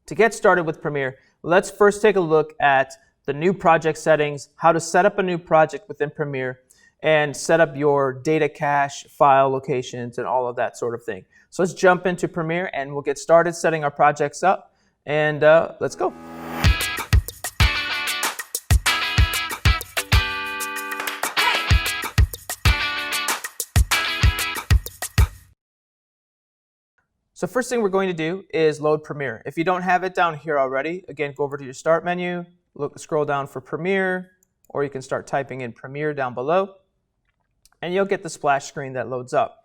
To get started with Premiere, let's first take a look at the new project settings, how to set up a new project within Premiere, and set up your data cache, file locations, and all of that sort of thing. So let's jump into Premiere and we'll get started setting our projects up, and let's go. So first thing we're going to do is load Premiere. If you don't have it down here already, again, go over to your Start menu, scroll down for Premiere, or you can start typing in Premiere down below, and you'll get the splash screen that loads up.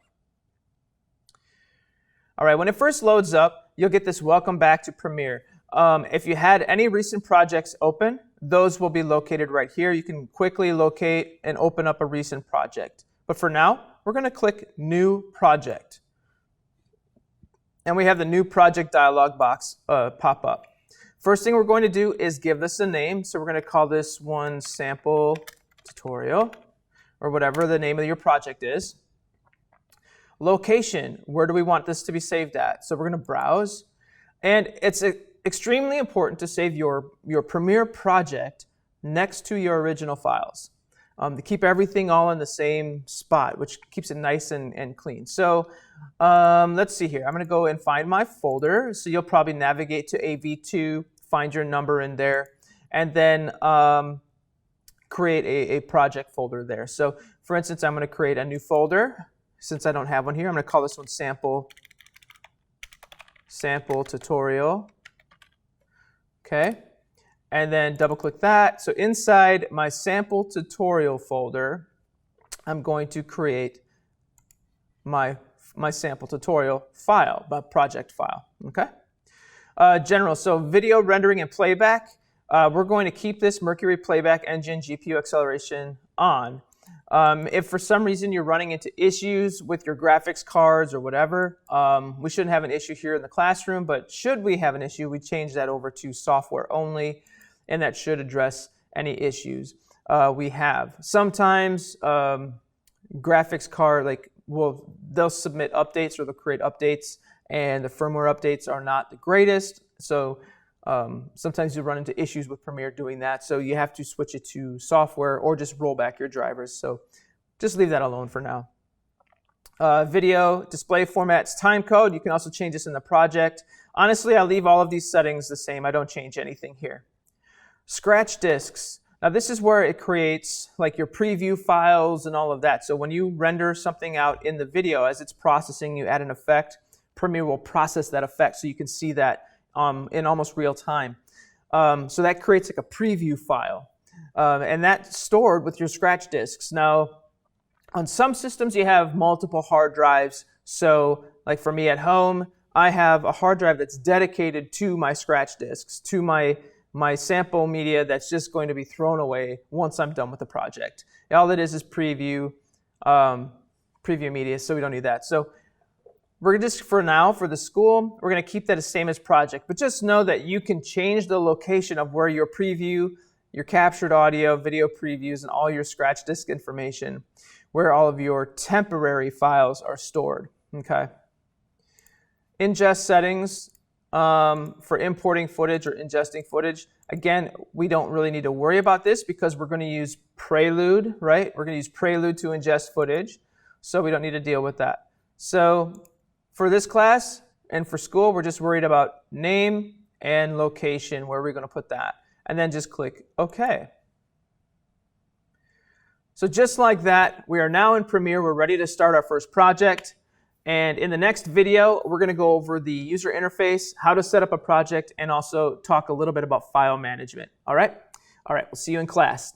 All right, when it first loads up, you'll get this Welcome Back to Premiere. If you had any recent projects open, those will be located right here. You can quickly locate and open up a recent project. But for now, we're going to click New Project. And we have the New Project dialog box pop up. First thing we're going to do is give this a name. So we're going to call this one Sample Tutorial, or whatever the name of your project is. Location, where do we want this to be saved at? So we're going to browse. And it's extremely important to save your Premiere project next to your original files. To keep everything all in the same spot, which keeps it nice and clean. So let's see here. I'm going to go and find my folder. So you'll probably navigate to AV2, find your number in there, and then create a project folder there. So for instance, I'm going to create a new folder. Since I don't have one here, I'm going to call this one Sample Tutorial. Okay. And then double click that. So inside my Sample Tutorial folder, I'm going to create my Sample Tutorial file, my project file. Okay. General, so video rendering and playback. We're going to keep this Mercury Playback Engine GPU acceleration on. If for some reason you're running into issues with your graphics cards or whatever, we shouldn't have an issue here in the classroom, but should we have an issue, we change that over to software only, and that should address any issues we have. Sometimes graphics card, they'll submit updates or they'll create updates, and the firmware updates are not the greatest. So sometimes you run into issues with Premiere doing that. So you have to switch it to software or just roll back your drivers. So just leave that alone for now. Video, display formats, timecode. You can also change this in the project. Honestly, I leave all of these settings the same. I don't change anything here. Scratch disks. Now this is where it creates like your preview files and all of that. So when you render something out in the video, as it's processing, you add an effect, Premiere will process that effect so you can see that in almost real time. So that creates like a preview file. And that's stored with your scratch disks. Now, on some systems you have multiple hard drives. So like for me at home, I have a hard drive that's dedicated to my scratch disks, to my sample media that's just going to be thrown away once I'm done with the project. All it is preview media, so we don't need that. So we're just, for now, for the school, we're going to keep that the same as project. But just know that you can change the location of where your preview, your captured audio, video previews, and all your scratch disk information, where all of your temporary files are stored. Okay. Ingest settings. For importing footage or ingesting footage, again, we don't really need to worry about this because we're going to use Prelude, right? We're going to use Prelude to ingest footage, so we don't need to deal with that. So for this class and for school, we're just worried about name and location, where we're going to put that, and then just click OK. So just like that, we are now in Premiere. We're ready to start our first project. And in the next video, we're going to go over the user interface, how to set up a project, and also talk a little bit about file management. All right? All right, we'll see you in class.